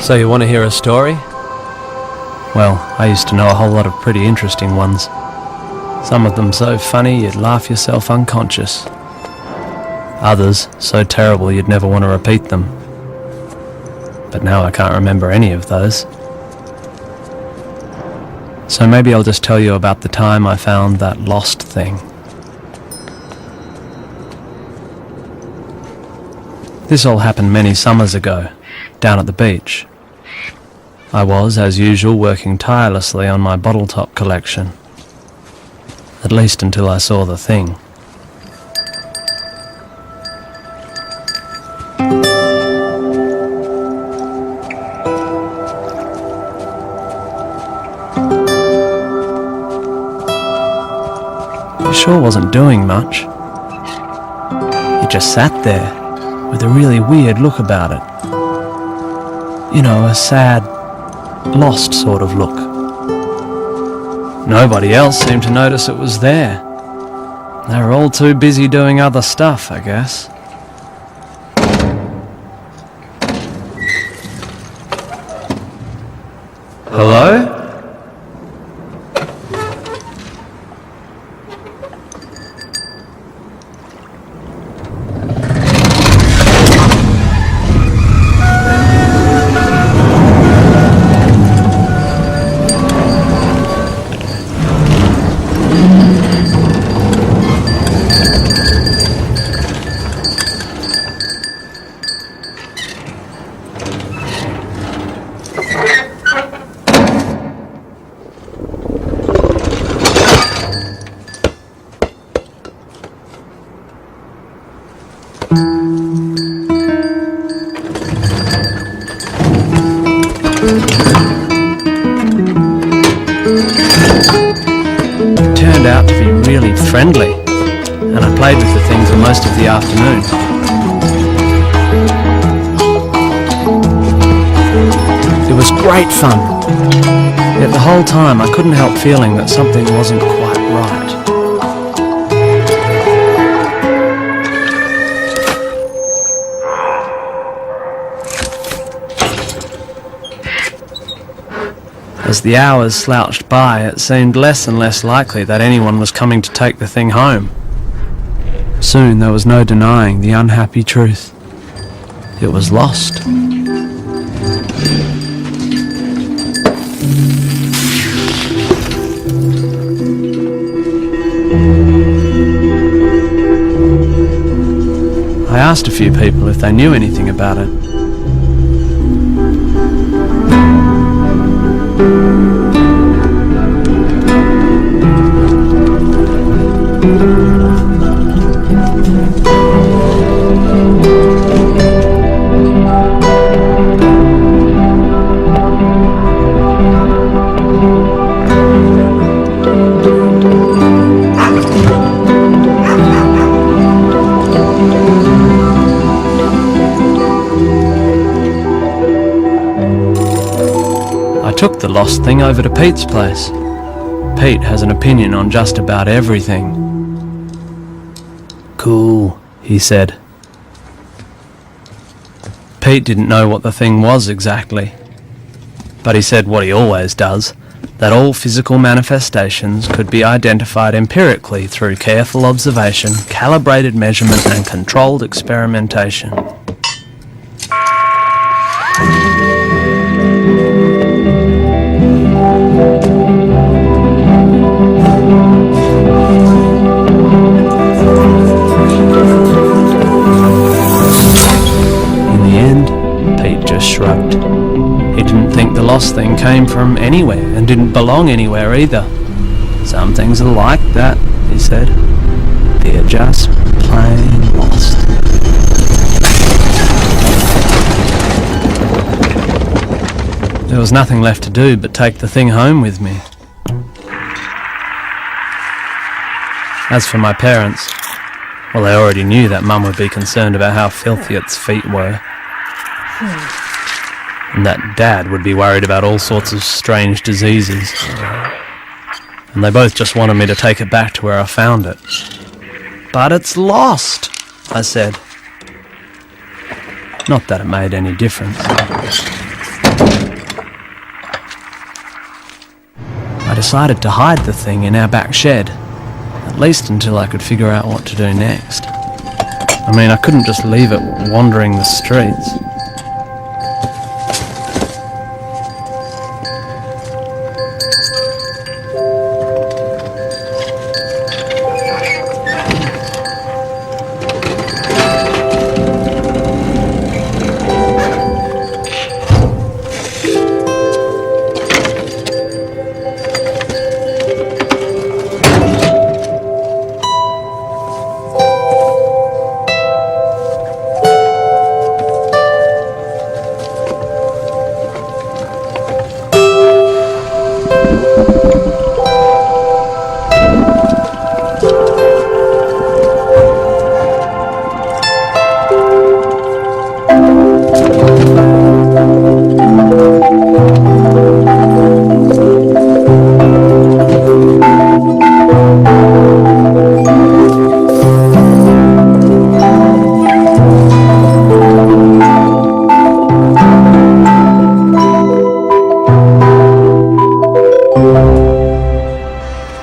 So you want to hear a story? Well, I used to know a whole lot of pretty interesting ones. Some of them so funny you'd laugh yourself unconscious. Others so terrible you'd never want to repeat them. But now I can't remember any of those. So maybe I'll just tell you about the time I found that lost thing. This all happened many summers ago, down at the beach. I was, as usual, working tirelessly on my bottle top collection. At least until I saw the thing. It sure wasn't doing much. It just sat there, with a really weird look about it. You know, a sad, lost sort of look. Nobody else seemed to notice it was there. They were all too busy doing other stuff, I guess. Hello? It turned out to be really friendly, and I played with the thing for most of the afternoon. It was great fun, yet the whole time I couldn't help feeling that something wasn't quite right. As the hours slouched by, it seemed less and less likely that anyone was coming to take the thing home. Soon there was no denying the unhappy truth. It was lost. I asked a few people if they knew anything about it. I took the lost thing over to Pete's place. Pete has an opinion on just about everything. Cool, he said. Pete didn't know what the thing was exactly, but he said what he always does, that all physical manifestations could be identified empirically through careful observation, calibrated measurement and controlled experimentation. Shrugged. He didn't think the lost thing came from anywhere and didn't belong anywhere either. Some things are like that, he said. They're just plain lost. There was nothing left to do but take the thing home with me. As for my parents, well, they already knew that Mum would be concerned about how filthy its feet were. And that Dad would be worried about all sorts of strange diseases. And they both just wanted me to take it back to where I found it. But it's lost, I said. Not that it made any difference. I decided to hide the thing in our back shed, at least until I could figure out what to do next. I mean, I couldn't just leave it wandering the streets.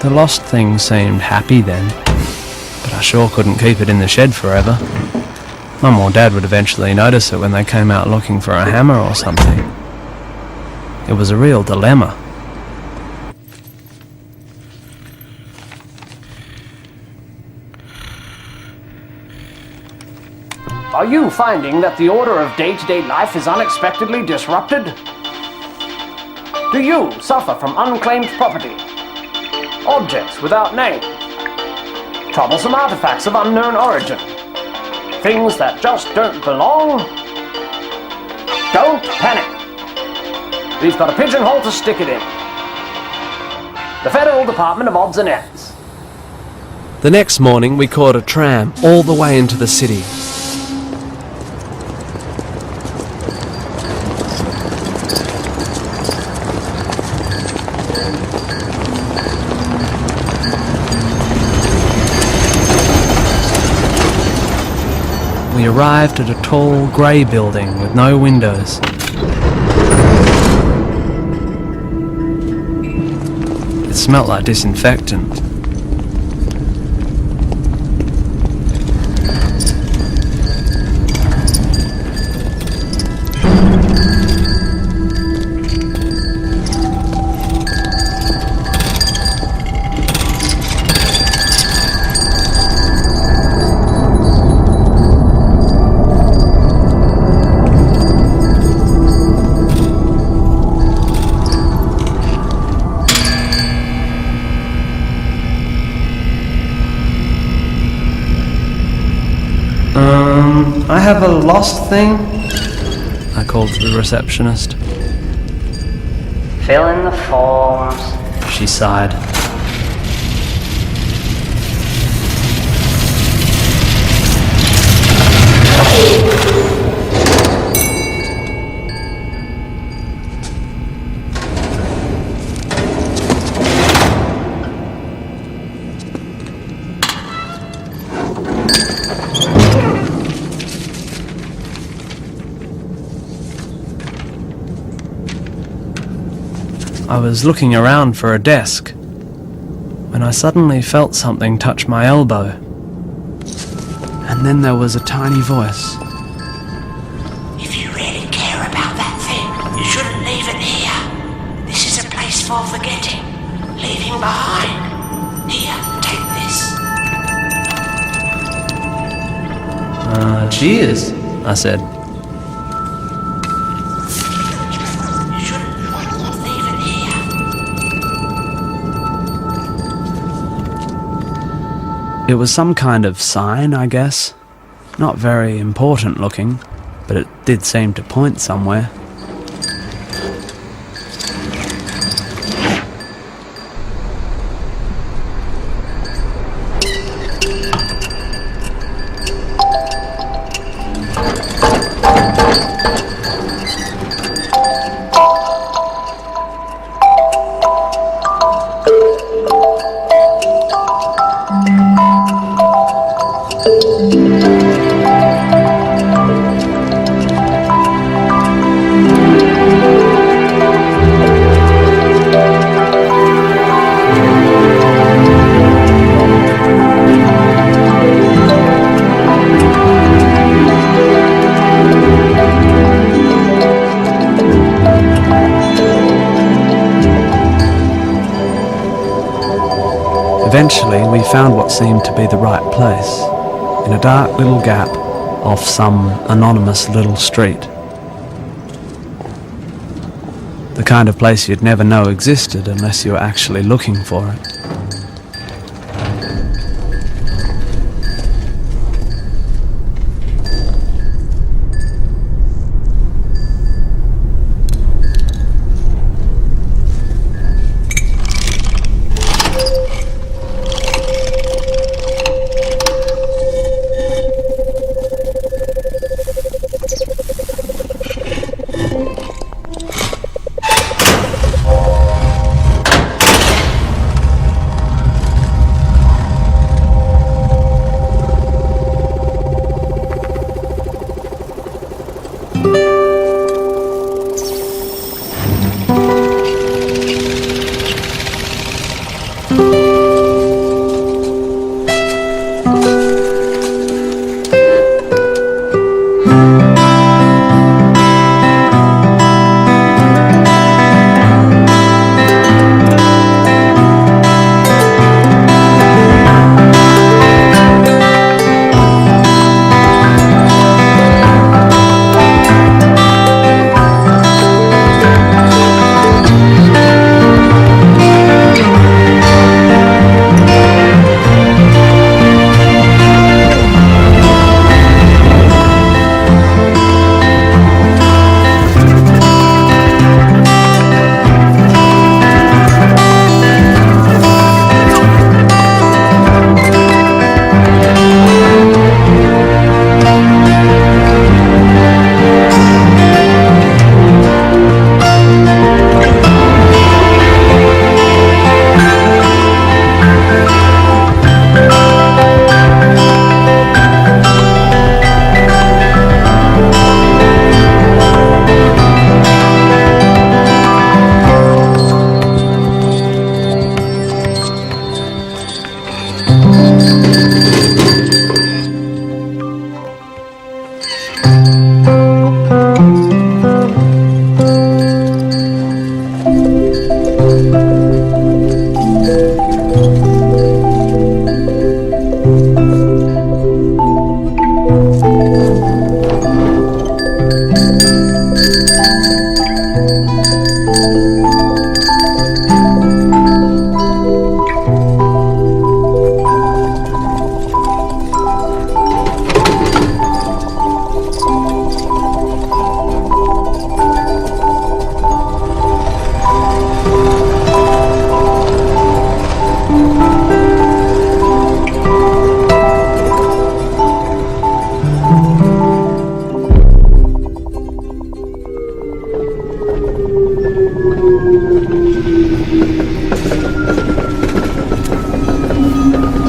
The lost thing seemed happy then, but I sure couldn't keep it in the shed forever. Mum or Dad would eventually notice it when they came out looking for a hammer or something. It was a real dilemma. Are you finding that the order of day-to-day life is unexpectedly disrupted? Do you suffer from unclaimed property? Objects without name? Troublesome artifacts of unknown origin? Things that just don't belong? Don't panic! We've got a pigeonhole to stick it in. The Federal Department of Odds and Ends. The next morning we caught a tram all the way into the city. We arrived at a tall, grey building with no windows. It smelt like disinfectant. I have a lost thing, I called to the receptionist. Fill in the forms. She sighed. I was looking around for a desk when I suddenly felt something touch my elbow. And then there was a tiny voice. If you really care about that thing, you shouldn't leave it here. This is a place for forgetting, leaving behind. Here, take this. Cheers, I said. It was some kind of sign, I guess. Not very important looking, but it did seem to point somewhere. Eventually, we found what seemed to be the right place, in a dark little gap off some anonymous little street. The kind of place you'd never know existed unless you were actually looking for it.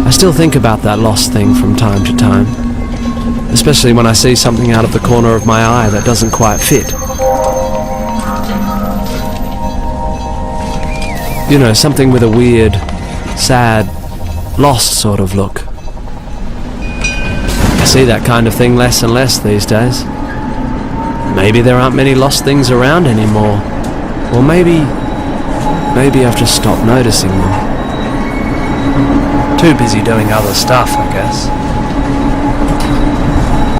I still think about that lost thing from time to time, especially when I see something out of the corner of my eye that doesn't quite fit. You know, something with a weird, sad, lost sort of look. I see that kind of thing less and less these days. Maybe there aren't many lost things around anymore. Or maybe I've just stopped noticing them. Too busy doing other stuff, I guess.